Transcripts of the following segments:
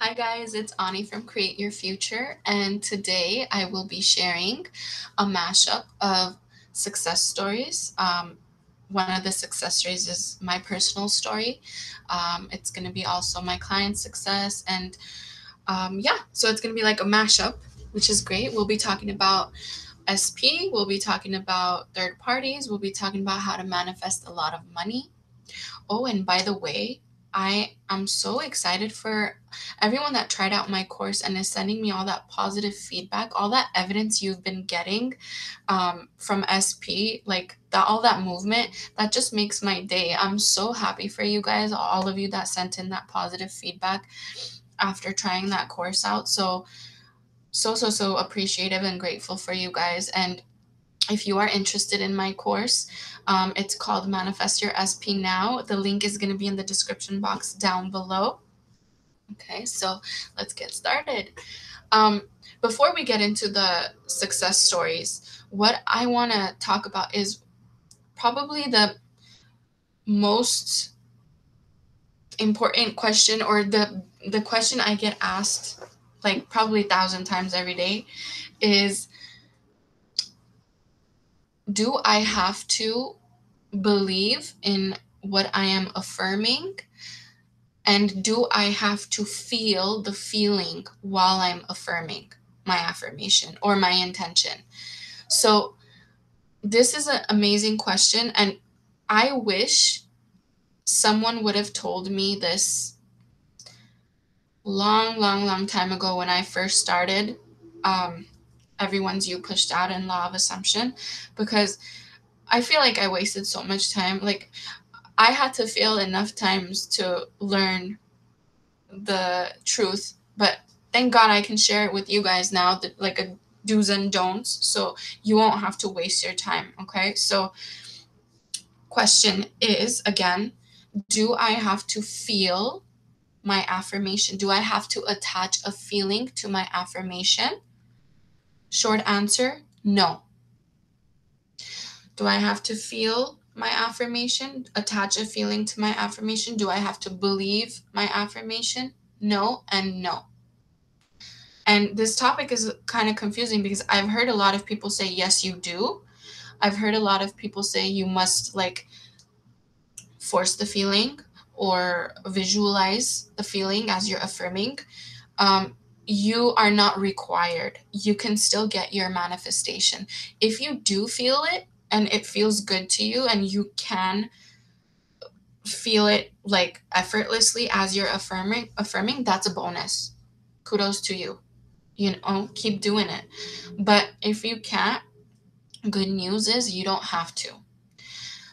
Hi guys, it's Ani from Create Your Future, and today I will be sharing a mashup of success stories. One of the success stories is my personal story. It's going to be also my client's success, and so it's going to be like a mashup, which is great. We'll be talking about SP, we'll be talking about third parties, we'll be talking about how to manifest a lot of money. Oh, and by the way, I am so excited for everyone that tried out my course and is sending me all that positive feedback, all that evidence you've been getting from SP, like that, all that movement, that just makes my day. I'm so happy for you guys, all of you that sent in that positive feedback after trying that course out. So appreciative and grateful for you guys. And if you are interested in my course, it's called Manifest Your SP Now. The link is going to be in the description box down below. Okay, so let's get started. Um, Before we get into the success stories, what I want to talk about is probably the most important question, or the question I get asked like probably 1,000 times every day is, do I have to believe in what I am affirming? And do I have to feel the feeling while I'm affirming my affirmation or my intention? So, this is an amazing question. And I wish someone would have told me this long time ago when I first started Everyone's You Pushed Out and Law of Assumption, because I feel like I wasted so much time. Like, I had to fail enough times to learn the truth, but thank God I can share it with you guys now, that like a do's and don'ts, so you won't have to waste your time. Okay, so question is again, do I have to feel my affirmation? Do I have to attach a feeling to my affirmation? Short answer, no. Do I have to feel my affirmation, attach a feeling to my affirmation? Do I have to believe my affirmation? No and no. And this topic is kind of confusing because I've heard a lot of people say, yes, you do. I've heard a lot of people say you must like force the feeling or visualize the feeling as you're affirming. You are not required. You can still get your manifestation. If you do feel it and it feels good to you and you can feel it like effortlessly as you're affirming, that's a bonus. Kudos to you. Keep doing it. But if you can't, good news is you don't have to.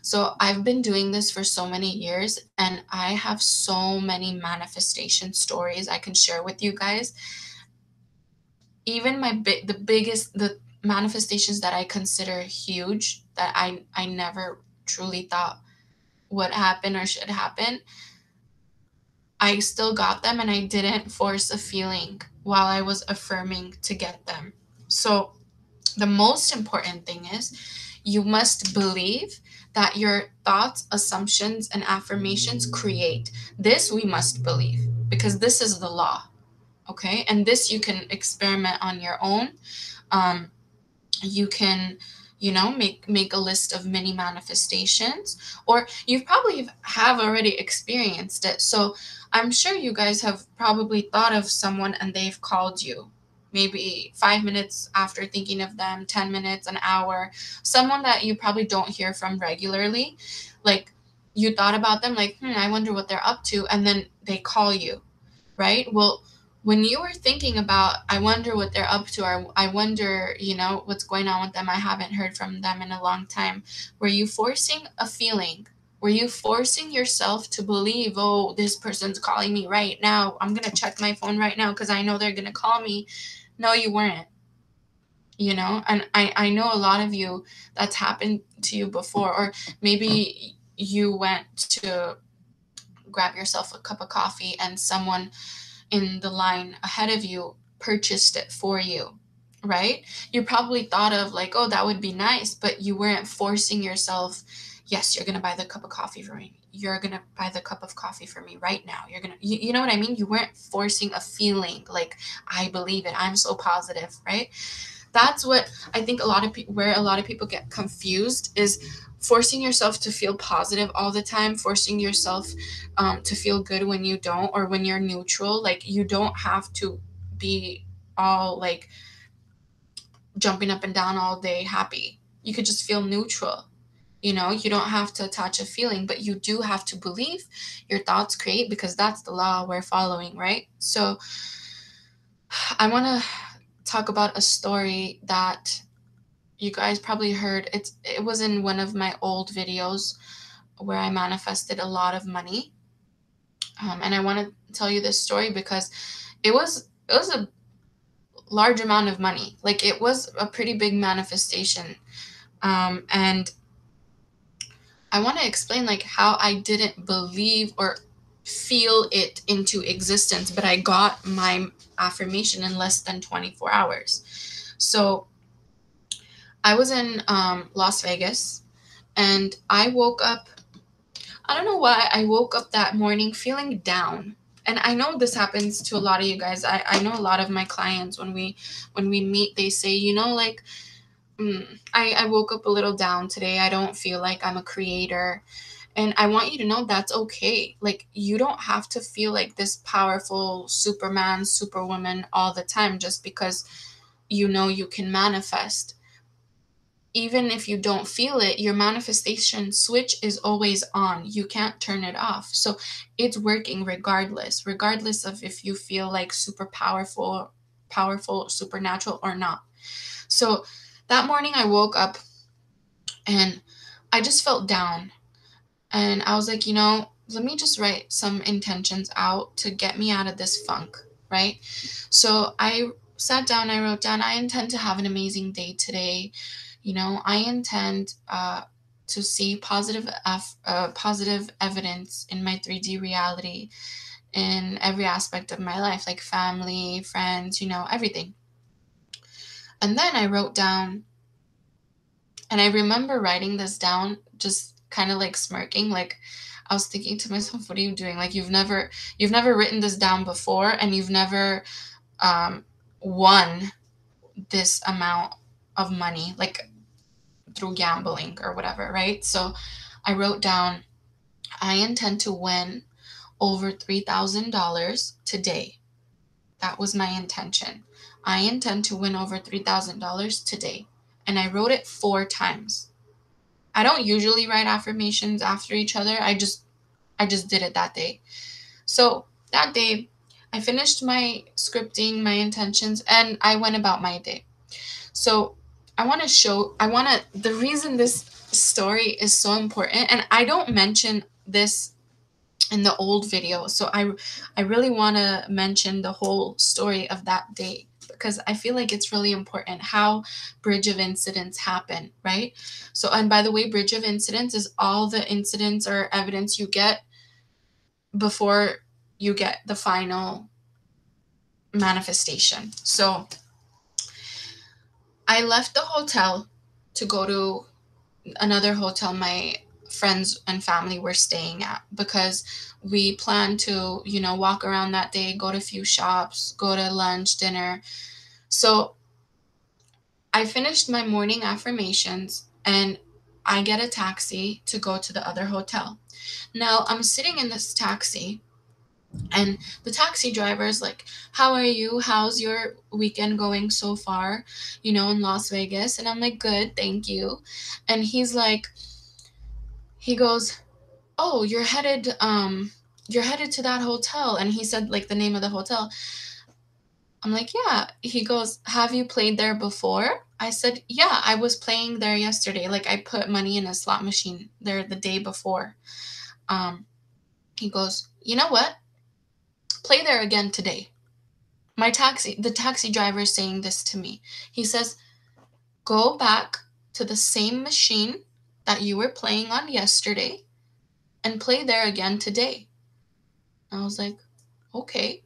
So I've been doing this for so many years and I have so many manifestation stories I can share with you guys. Even the manifestations that I consider huge, that I never truly thought would happen or should happen, I still got them and I didn't force a feeling while I was affirming to get them. So the most important thing is you must believe that your thoughts, assumptions, and affirmations create. This we must believe because this is the law. Okay. And this you can experiment on your own. You can make a list of mini manifestations, or you probably have already experienced it. So I'm sure you guys have probably thought of someone and they've called you maybe 5 minutes after thinking of them, 10 minutes, an hour, someone that you probably don't hear from regularly. Like, you thought about them, like, I wonder what they're up to, and then they call you, right? Well, when you were thinking about, I wonder what they're up to, or I wonder, what's going on with them, I haven't heard from them in a long time, were you forcing a feeling? Were you forcing yourself to believe, oh, this person's calling me right now, I'm going to check my phone right now because I know they're going to call me? No, you weren't. And I know a lot of you, that's happened to you before, or maybe you went to grab yourself a cup of coffee and someone in the line ahead of you purchased it for you, right? You probably thought of like, oh, that would be nice, but you weren't forcing yourself, yes, you're going to buy the cup of coffee for me. You're going to buy the cup of coffee for me right now. You're going to, you know what I mean? You weren't forcing a feeling like, I believe it. I'm so positive, right? That's what I think where a lot of people get confused is forcing yourself to feel positive all the time, forcing yourself to feel good when you don't, or when you're neutral. Like, you don't have to be all like jumping up and down all day happy. You could just feel neutral. You know, you don't have to attach a feeling, but you do have to believe your thoughts create, because that's the law we're following, right? So I want to talk about a story that you guys probably heard. It was in one of my old videos where I manifested a lot of money. And I want to tell you this story because it was a large amount of money. Like, it was a pretty big manifestation. And I want to explain like how I didn't believe or feel it into existence, but I got my affirmation in less than 24 hours. So I was in Las Vegas, and I woke up. I don't know why I woke up that morning feeling down. And I know this happens to a lot of you guys. I know a lot of my clients, when we meet, they say, like, I woke up a little down today. I don't feel like I'm a creator. And I want you to know that's okay. Like, you don't have to feel like this powerful Superman, Superwoman all the time just because you can manifest. Even if you don't feel it, your manifestation switch is always on. You can't turn it off. So it's working regardless of if you feel like super powerful, supernatural or not. So that morning I woke up and I just felt down. And I was like, let me just write some intentions out to get me out of this funk, right? So I sat down, I wrote down, I intend to have an amazing day today. I intend to see positive evidence in my 3D reality in every aspect of my life, like family, friends, everything. And then I wrote down, and I remember writing this down, just kind of like smirking, like I was thinking to myself, what are you doing? Like, you've never written this down before, and you've never won this amount of money, like through gambling or whatever, right? So I wrote down, I intend to win over $3,000 today. That was my intention. I intend to win over $3,000 today. And I wrote it 4 times. I don't usually write affirmations after each other. I just did it that day. So that day, I finished my scripting, my intentions, and I went about my day. So the reason this story is so important, and I don't mention this in the old video. So I really want to mention the whole story of that day, because I feel like it's really important how bridge of incidents happen, right? So, and by the way, bridge of incidents is all the incidents or evidence you get before you get the final manifestation. So I left the hotel to go to another hotel my friends and family were staying at, because we planned to, walk around that day, go to a few shops, go to lunch, dinner. So I finished my morning affirmations, and I get a taxi to go to the other hotel. Now I'm sitting in this taxi, and the taxi driver is like, how are you? How's your weekend going so far, in Las Vegas? And I'm like, good, thank you. And he goes, oh, you're headed to that hotel. And he said like the name of the hotel. I'm like, yeah. He goes, have you played there before? I said, yeah, I was playing there yesterday. Like, I put money in a slot machine there the day before. He goes, you know what? Play there again today. The taxi driver is saying this to me. He says, go back to the same machine that you were playing on yesterday and play there again today. I was like, okay.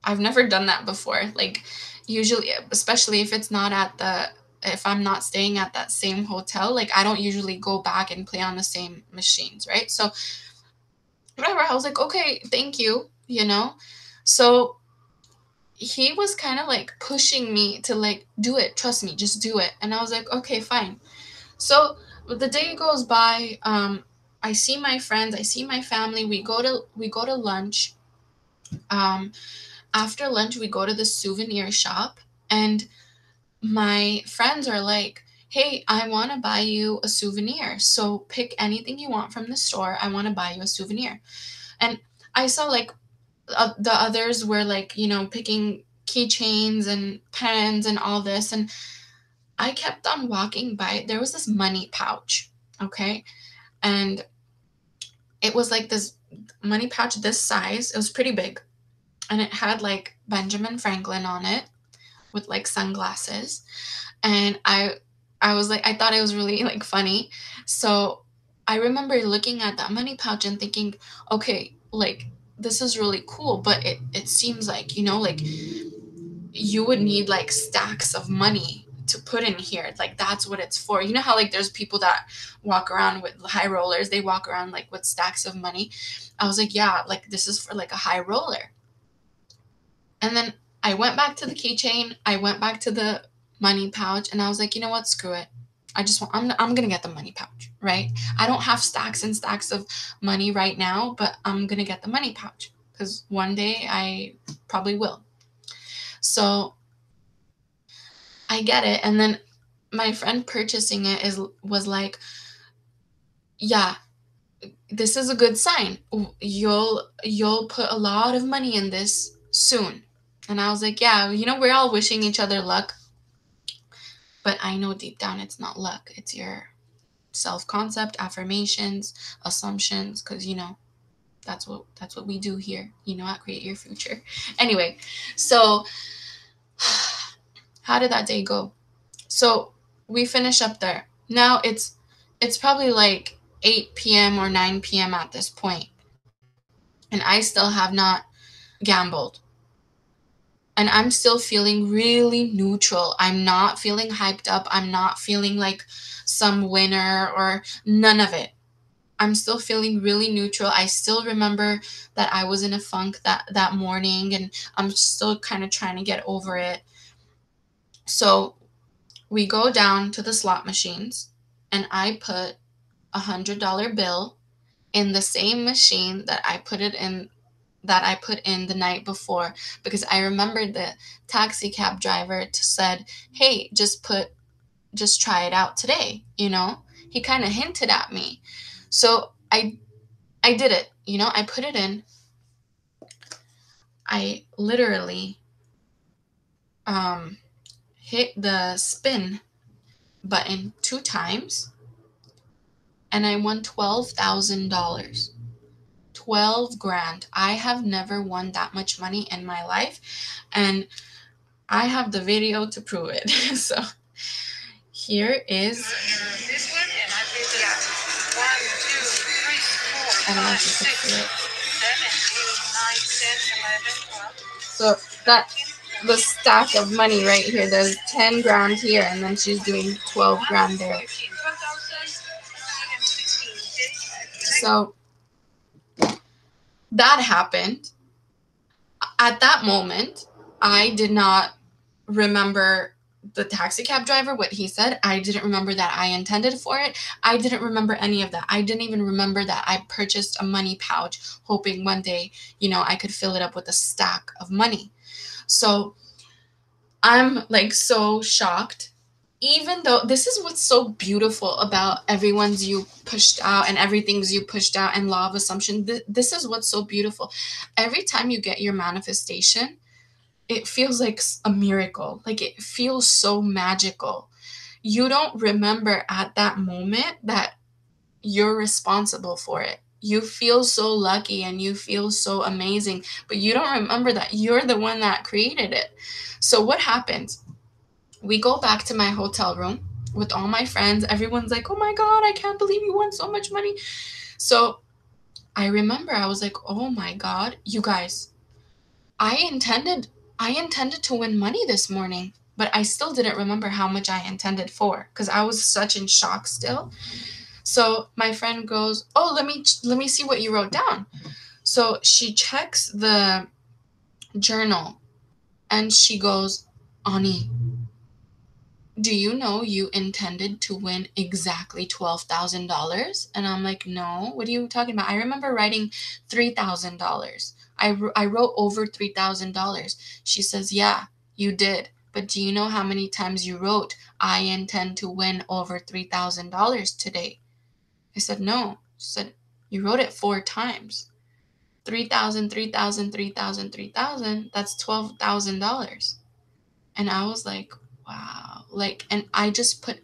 I've never done that before. Like, usually, especially if it's not at if I'm not staying at that same hotel, like I don't usually go back and play on the same machines, right? So whatever, I was like, okay, thank you, you know? So he was kind of like pushing me to like do it, trust me, just do it. And I was like, okay, fine. So the day goes by, I see my friends, I see my family, we go to lunch. Um After lunch we go to the souvenir shop, and my friends are like, hey, I want to buy you a souvenir, so pick anything you want from the store, I want to buy you a souvenir. And I saw like the others were like, picking keychains and pens and all this, and I kept on walking by. There was this money pouch, okay? And it was like this money pouch this size. It was pretty big. And it had like Benjamin Franklin on it with like sunglasses. And I was like, I thought it was really like funny. So I remember looking at that money pouch and thinking, okay, like this is really cool, but it seems like, like you would need like stacks of money to put in here. Like that's what it's for. You know how like there's people that walk around with high rollers, they walk around like with stacks of money. I was like, yeah, like this is for like a high roller. And then I went back to the keychain, I went back to the money pouch, and I was like, you know what, screw it. I'm gonna get the money pouch, right? I don't have stacks and stacks of money right now, but I'm gonna get the money pouch because one day I probably will. So I get it. And then my friend purchasing it was like, yeah, this is a good sign. You'll put a lot of money in this soon. And I was like, yeah, we're all wishing each other luck. But I know deep down it's not luck. It's your self-concept, affirmations, assumptions, because that's what we do here, at Create Your Future. Anyway, so how did that day go? So we finish up there. Now it's probably like 8 p.m. or 9 p.m. at this point, and I still have not gambled. And I'm still feeling really neutral. I'm not feeling hyped up. I'm not feeling like some winner or none of it. I'm still feeling really neutral. I still remember that I was in a funk that morning, and I'm still kind of trying to get over it. So we go down to the slot machines, and I put $100 bill in the same machine that I put in the night before, because I remembered the taxi cab driver said, hey, just try it out today. He kind of hinted at me. So I did it. I put it in. I literally hit the spin button 2 times, and I won $12,000. 12 grand. I have never won that much money in my life, and I have the video to prove it. So here is. This one, and I did 1, 2, 3, 4, 5, 6, 7, 8, 9, 10, 11, 12. So that the stack of money right here. There's 10 grand here, and then she's doing 12 grand there. So that happened. At that moment, I did not remember the taxi cab driver, what he said. I didn't remember that I intended for it. I didn't remember any of that. I didn't even remember that I purchased a money pouch, hoping one day, I could fill it up with a stack of money. So I'm like so shocked. Even though this is what's so beautiful about everyone's you pushed out and everything's you pushed out and law of assumption. This is what's so beautiful. Every time you get your manifestation, it feels like a miracle. Like it feels so magical. You don't remember at that moment that you're responsible for it. You feel so lucky and you feel so amazing, but you don't remember that you're the one that created it. So what happens? We go back to my hotel room with all my friends. Everyone's like, oh my God, I can't believe you won so much money. So I remember I was like, oh my God, you guys, I intended to win money this morning. but I still didn't remember how much I intended for because I was such in shock still. So my friend goes, "Oh, let me see what you wrote down." So she checks the journal and she goes, "Ani, do you know you intended to win exactly $12,000?" And I'm like, "No, what are you talking about? I remember writing $3,000. I wrote over $3,000." She says, "Yeah, you did. But do you know how many times you wrote, 'I intend to win over $3,000 today'?" I said, "No." She said, "You wrote it 4 times. 3,000, 3,000, 3,000, 3,000. That's $12,000." And I was like, wow. Like, and I just put,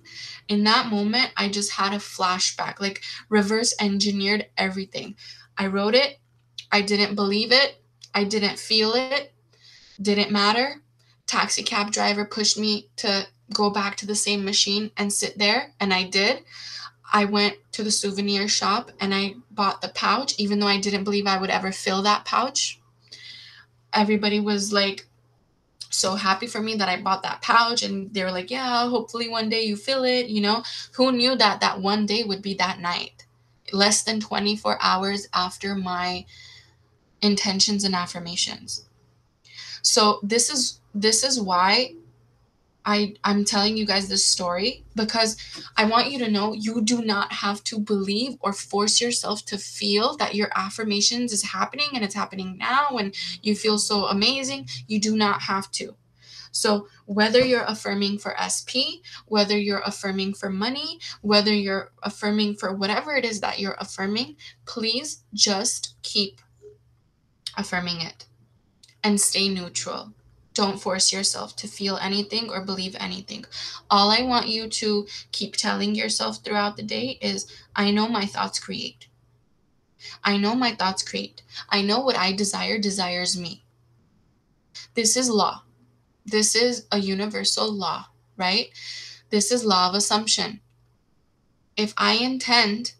in that moment, I just had a flashback, like reverse engineered everything. I wrote it. I didn't believe it. I didn't feel it. Didn't matter. Taxi cab driver pushed me to go back to the same machine and sit there. And I did. I went to the souvenir shop and I bought the pouch, even though I didn't believe I would ever fill that pouch. Everybody was like, so happy for me that I bought that pouch, and they were like, "Yeah, hopefully one day you fill it." Who knew that that one day would be that night, less than 24 hours after my intentions and affirmations. So this is why I'm telling you guys this story, because I want you to know you do not have to believe or force yourself to feel that your affirmations is happening and it's happening now and you feel so amazing. You do not have to. So, whether you're affirming for SP, whether you're affirming for money, whether you're affirming for whatever it is that you're affirming, please just keep affirming it and stay neutral. Don't force yourself to feel anything or believe anything. All I want you to keep telling yourself throughout the day is, I know my thoughts create. I know my thoughts create. I know what I desire desires me. This is law. This is a universal law, right? This is law of assumption. If I intend,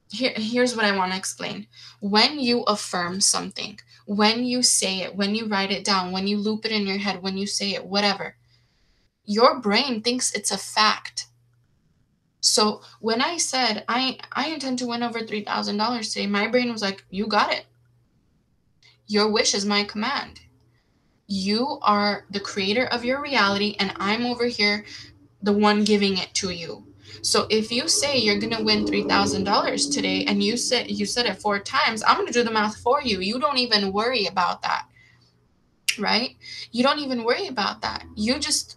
here's what I want to explain. When you affirm something, when you say it, when you write it down, when you loop it in your head, when you say it, whatever, your brain thinks it's a fact. So when I said I intend to win over $3,000 today, my brain was like, "You got it. Your wish is my command. You are the creator of your reality, and I'm over here the one giving it to you." So if you say you're gonna win $3,000 today and you said it 4 times, I'm gonna do the math for you. You don't even worry about that, right? You don't even worry about that. You just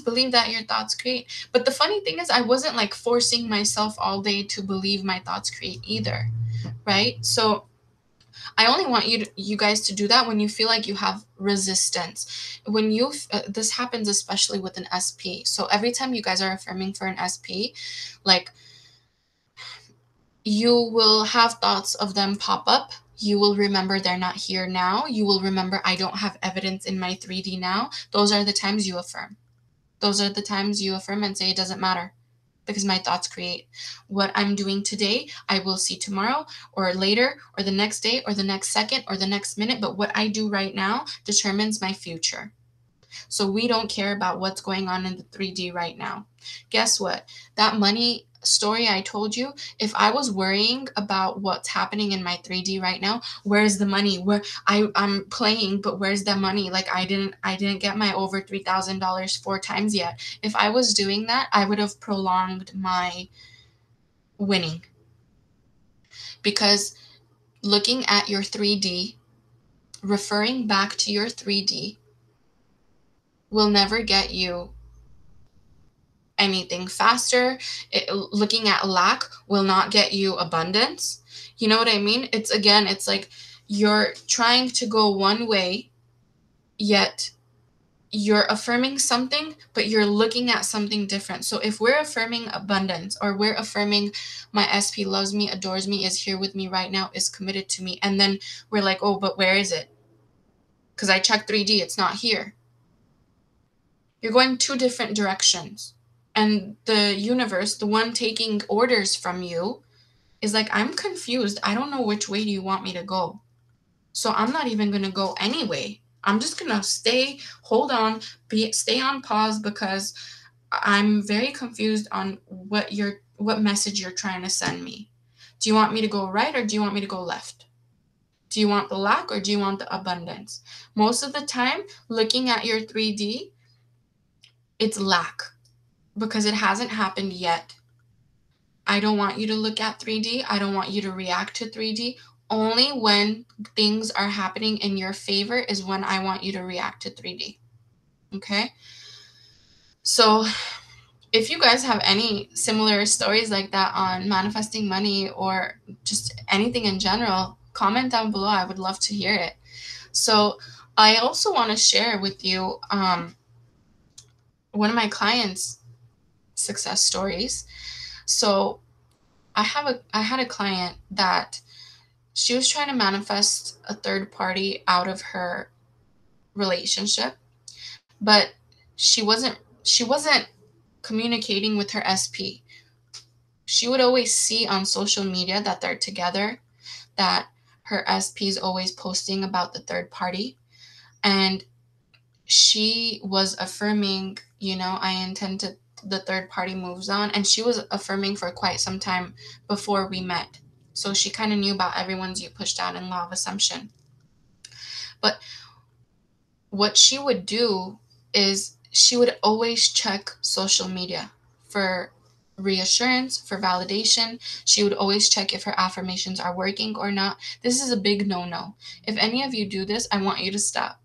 believe that your thoughts create. But the funny thing is, I wasn't like forcing myself all day to believe my thoughts create either, right? So I only want you guys to do that when you feel like you have resistance. When this happens especially with an SP. So every time you guys are affirming for an SP, like, you will have thoughts of them pop up. You will remember they're not here now. You will remember, I don't have evidence in my 3D now. Those are the times you affirm. Those are the times you affirm and say it doesn't matter, because my thoughts create. What I'm doing today, I will see tomorrow or later or the next day or the next second or the next minute. But what I do right now determines my future. So we don't care about what's going on in the 3D right now. Guess what? That money story I told you, if I was worrying about what's happening in my 3D right now, where's the money? Where I'm playing, but where's the money? Like, I didn't get my over $3,000 4 times yet. If I was doing that, I would have prolonged my winning, because looking at your 3D, referring back to your 3D will never get you anything faster. Looking at lack will not get you abundance. You know what I mean? It's like you're trying to go one way, yet you're affirming something, but you're looking at something different. So if we're affirming abundance, or we're affirming my SP loves me, adores me, is here with me right now, is committed to me, and then we're like, oh, but where is it? Because I checked 3D, it's not here. You're going 2 different directions. And the universe, the one taking orders from you, is like, I'm confused. I don't know which way do you want me to go. So I'm not even going to go anyway. I'm just gonna stay on pause because I'm very confused on what message you're trying to send me. Do you want me to go right or do you want me to go left? Do you want the lack or do you want the abundance? Most of the time, looking at your 3D, it's lack because it hasn't happened yet. I don't want you to look at 3D. I don't want you to react to 3D. Only when things are happening in your favor is when I want you to react to 3D. Okay? So, if you guys have any similar stories like that on manifesting money or just anything in general, comment down below. I would love to hear it. So, I also want to share with you one of my clients' success stories. So, I had a client that she was trying to manifest a third party out of her relationship, but she wasn't communicating with her SP. She would always see on social media that they're together, that her SP is always posting about the third party, and she was affirming, I intend to the third party moves on, and she was affirming for quite some time before we met. So she kind of knew about everyone's you pushed out in law of assumption. But what she would do is she would always check social media for reassurance, for validation. She would always check if her affirmations are working or not. This is a big no-no. If any of you do this, I want you to stop.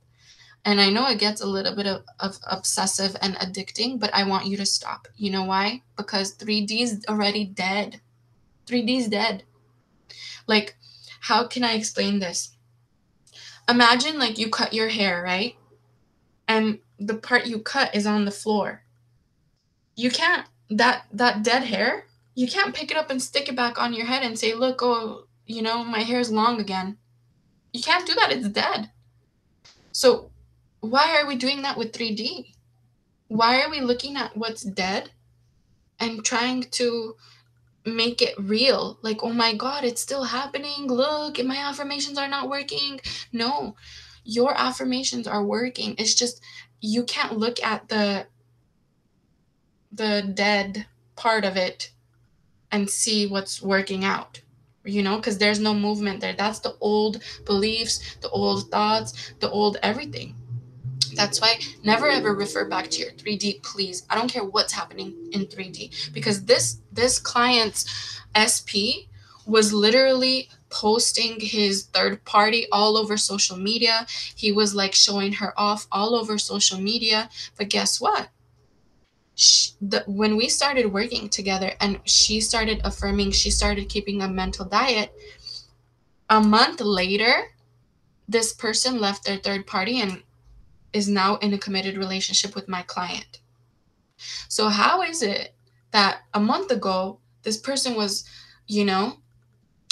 And I know it gets a little bit of obsessive and addicting, but I want you to stop. You know why? Because 3D is already dead. 3D is dead. Like, how can I explain this? Imagine like you cut your hair, right? And the part you cut is on the floor. You can't, that dead hair, you can't pick it up and stick it back on your head and say, look, oh, my hair is long again. You can't do that. It's dead. So why are we doing that with 3D? Why are we looking at what's dead and trying to make it real? Like, oh my God, it's still happening. Look, my affirmations are not working. No, your affirmations are working. It's just you can't look at the dead part of it and see what's working out, because there's no movement there. That's the old beliefs, the old thoughts, the old everything. That's why never ever refer back to your 3D, please. I don't care what's happening in 3D, because this client's SP was literally posting his third party all over social media. He was like showing her off all over social media. But guess what? When we started working together and she started affirming, she started keeping a mental diet, a month later, this person left their third party and is now in a committed relationship with my client. So how is it that a month ago, this person was,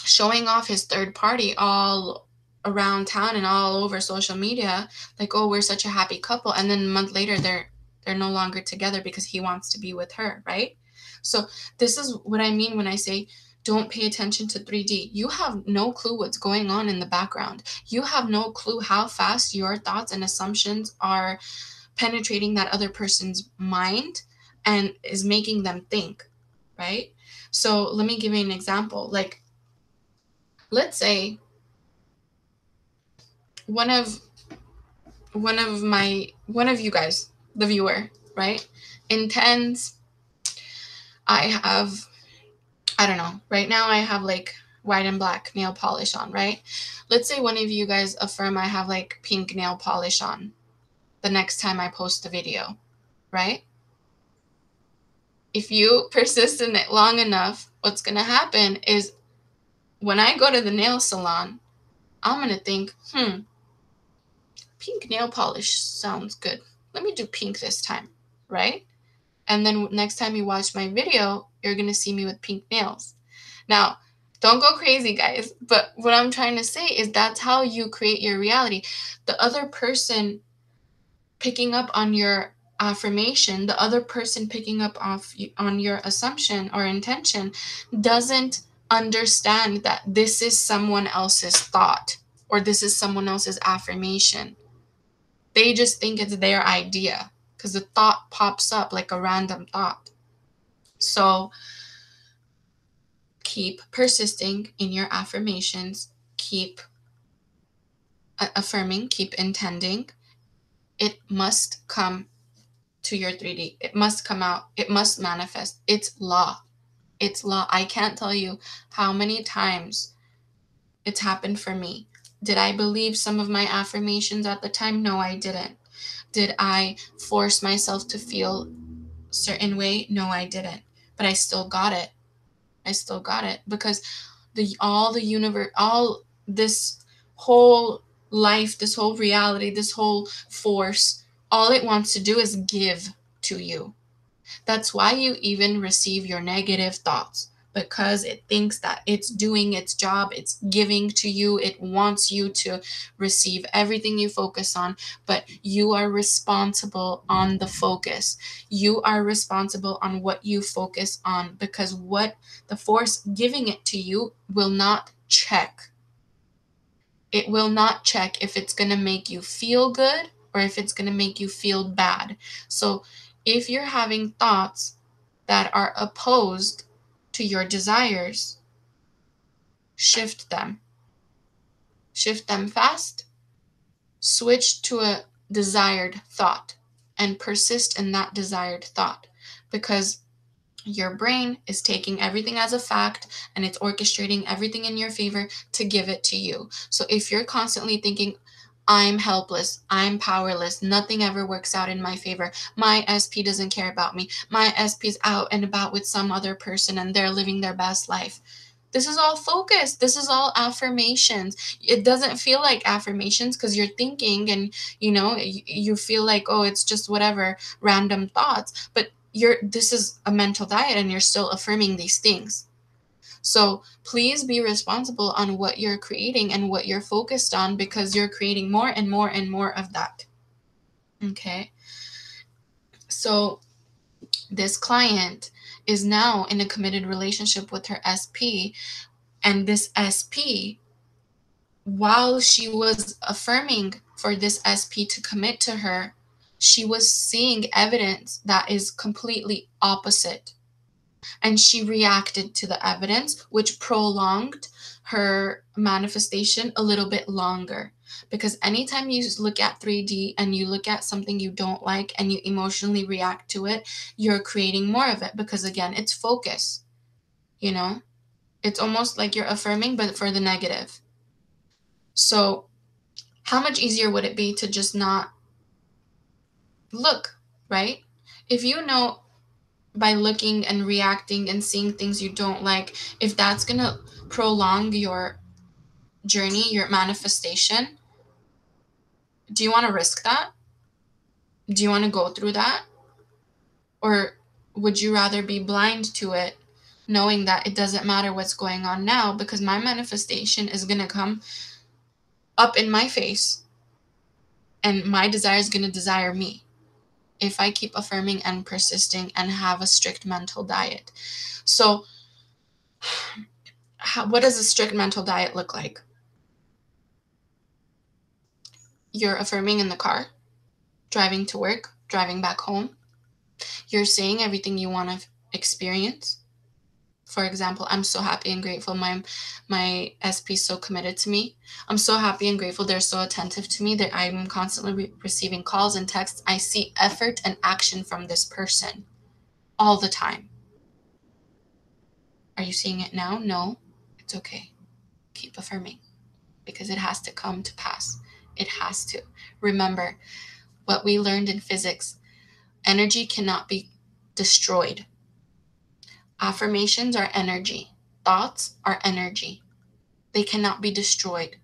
showing off his third party all around town and all over social media, like, oh, we're such a happy couple, and then a month later they're no longer together because he wants to be with her, right? So this is what I mean when I say don't pay attention to 3D. You have no clue what's going on in the background. You have no clue how fast your thoughts and assumptions are penetrating that other person's mind and is making them think, right? So let me give you an example. Like, let's say one of you guys, the viewer, right, intends, I don't know, right now I have like white and black nail polish on, right? Let's say one of you guys affirm I have like pink nail polish on the next time I post the video, right? If you persist in it long enough, what's going to happen is when I go to the nail salon, I'm going to think, pink nail polish sounds good. Let me do pink this time, right? And then next time you watch my video, you're going to see me with pink nails. Now, don't go crazy, guys. But what I'm trying to say is that's how you create your reality. The other person picking up on your affirmation, the other person picking up on your assumption or intention doesn't understand that this is someone else's thought or this is someone else's affirmation. They just think it's their idea because the thought pops up like a random thought. So keep persisting in your affirmations, keep affirming, keep intending. It must come to your 3D. It must come out. It must manifest. It's law. It's law. I can't tell you how many times it's happened for me. Did I believe some of my affirmations at the time? No, I didn't. Did I force myself to feel a certain way? No, I didn't. But I still got it. I still got it because all the universe, all this whole life, this whole reality, this whole force, all it wants to do is give to you. That's why you even receive your negative thoughts, because it thinks that it's doing its job, it's giving to you, it wants you to receive everything you focus on, but you are responsible on the focus. You are responsible on what you focus on, because what the force giving it to you will not check. It will not check if it's going to make you feel good or if it's going to make you feel bad. So if you're having thoughts that are opposed to your desires, shift them. Shift them fast. Switch to a desired thought and persist in that desired thought, because your brain is taking everything as a fact and it's orchestrating everything in your favor to give it to you. So if you're constantly thinking, I'm helpless, I'm powerless, nothing ever works out in my favor, my SP doesn't care about me, my SP's out and about with some other person and they're living their best life. This is all focus. This is all affirmations. It doesn't feel like affirmations because you're thinking and you feel like, oh, it's just whatever random thoughts, but this is a mental diet and you're still affirming these things. So please be responsible on what you're creating and what you're focused on, because you're creating more and more and more of that. Okay. So this client is now in a committed relationship with her SP, and this SP, while she was affirming for this SP to commit to her, she was seeing evidence that is completely opposite. And she reacted to the evidence, which prolonged her manifestation a little bit longer. Because anytime you look at 3D and you look at something you don't like and you emotionally react to it, you're creating more of it, because again, it's focus. It's almost like you're affirming, but for the negative. So how much easier would it be to just not look, right? If you know by looking and reacting and seeing things you don't like, if that's going to prolong your journey, your manifestation, do you want to risk that? Do you want to go through that? Or would you rather be blind to it, knowing that it doesn't matter what's going on now, because my manifestation is going to come up in my face and my desire is going to desire me if I keep affirming and persisting and have a strict mental diet. So what does a strict mental diet look like? You're affirming in the car, driving to work, driving back home. You're saying everything you want to experience. For example, I'm so happy and grateful my SP is so committed to me. I'm so happy and grateful they're so attentive to me, that I'm constantly receiving calls and texts. I see effort and action from this person all the time. Are you seeing it now? No. It's okay. Keep affirming, because it has to come to pass. It has to. Remember what we learned in physics. Energy cannot be destroyed. Affirmations are energy. Thoughts are energy. They cannot be destroyed.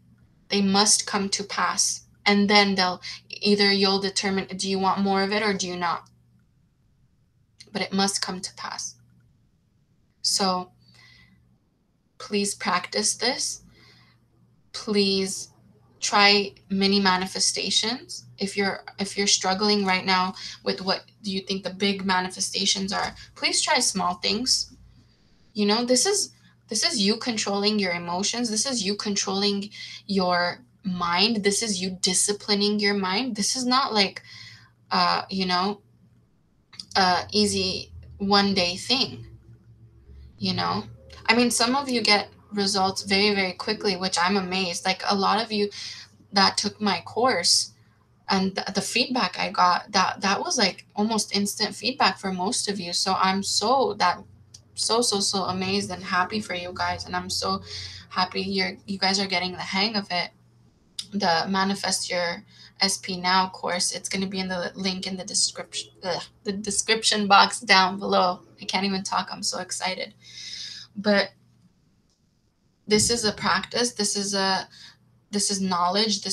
They must come to pass. And then you'll determine, do you want more of it or do you not? But it must come to pass. So please practice this. Please try mini manifestations. If you're struggling right now with what do you think the big manifestations are, please try small things. This is you controlling your emotions. This is you controlling your mind. This is you disciplining your mind. This is not like, you know, easy one day thing, you know? I mean, some of you get results very, very quickly, which I'm amazed. Like a lot of you that took my course and the feedback I got, that was like almost instant feedback for most of you. So I'm so amazed and happy for you guys. And I'm so happy you guys are getting the hang of it. The Manifest Your SP Now course, it's going to be in the link in the description box down below. I can't even talk, I'm so excited. But this is a practice, this is knowledge,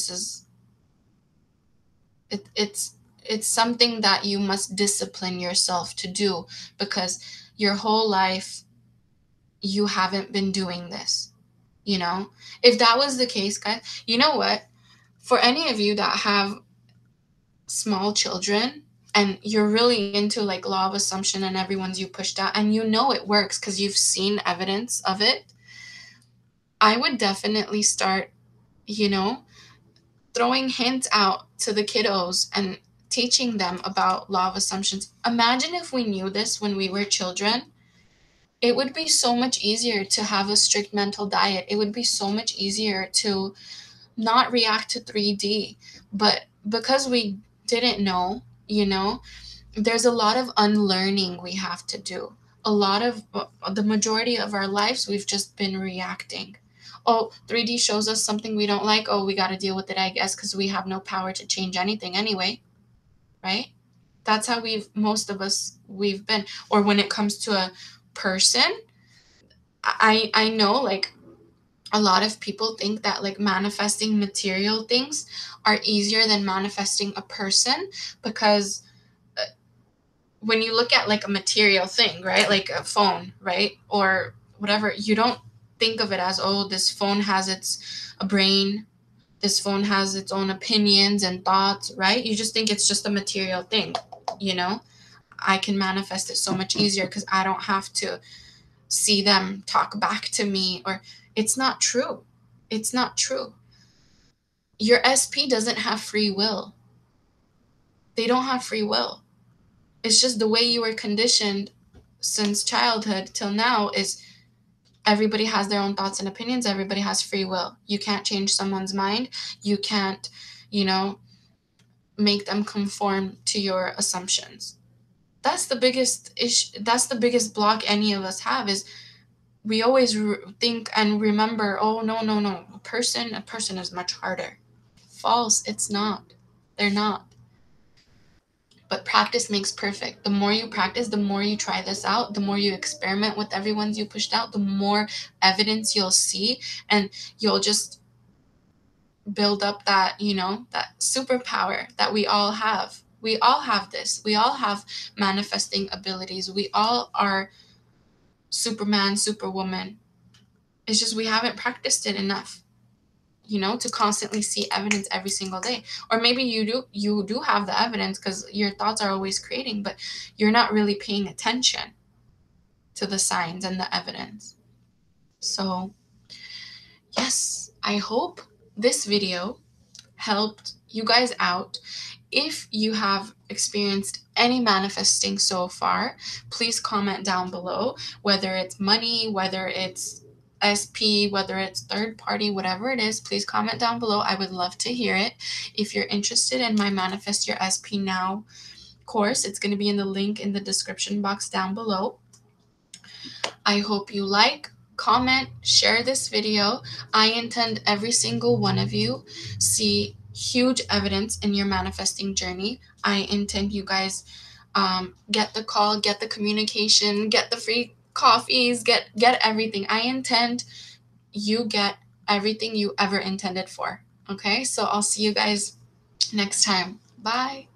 it's something that you must discipline yourself to do, because your whole life you haven't been doing this, you know? If that was the case, guys, you know what? For any of you that have small children and you're really into like law of assumption and everyone's you pushed out and you know it works because you've seen evidence of it, I would definitely start, you know, throwing hints out to the kiddos and teaching them about law of assumptions. Imagine if we knew this when we were children. It would be so much easier to have a strict mental diet. It would be so much easier to not react to 3D. But because we didn't know, you know, there's a lot of unlearning we have to do. A lot of the majority of our lives, we've just been reacting. Oh, 3D shows us something we don't like. Oh, we got to deal with it, I guess, because we have no power to change anything anyway, right? That's how most of us, we've been. Or when it comes to a person, I know like a lot of people think that like manifesting material things are easier than manifesting a person, because when you look at like a material thing, right? Like a phone, right? Or whatever, you don't think of it as, oh, this phone has a brain. This phone has its own opinions and thoughts, right? You just think it's just a material thing, you know? I can manifest it so much easier because I don't have to see them talk back to me. Or it's not true. It's not true. Your SP doesn't have free will. They don't have free will. It's just the way you were conditioned since childhood till now is everybody has their own thoughts and opinions. Everybody has free will. You can't change someone's mind. You can't, you know, make them conform to your assumptions. That's the biggest issue. That's the biggest block any of us have, is we always think and remember, oh, no, a person is much harder. False. It's not. They're not. But practice makes perfect. The more you practice, the more you try this out, the more you experiment with everyone's you pushed out, the more evidence you'll see, and you'll just build up that, you know, that superpower that we all have. We all have this. We all have manifesting abilities. We all are Superman, Superwoman. It's just we haven't practiced it enough, you know, to constantly see evidence every single day. Or maybe you do have the evidence because your thoughts are always creating, but you're not really paying attention to the signs and the evidence. So yes, I hope this video helped you guys out. If you have experienced any manifesting so far, please comment down below, whether it's money, whether it's SP, whether it's third party, whatever it is, please comment down below. I would love to hear it. If you're interested in my Manifest Your SP Now course, it's going to be in the link in the description box down below. I hope you like, comment, share this video. I intend every single one of you see huge evidence in your manifesting journey. I intend you guys get the call, get the communication, get the free coffees, get everything. I intend you get everything you ever intended for. Okay, so I'll see you guys next time. Bye.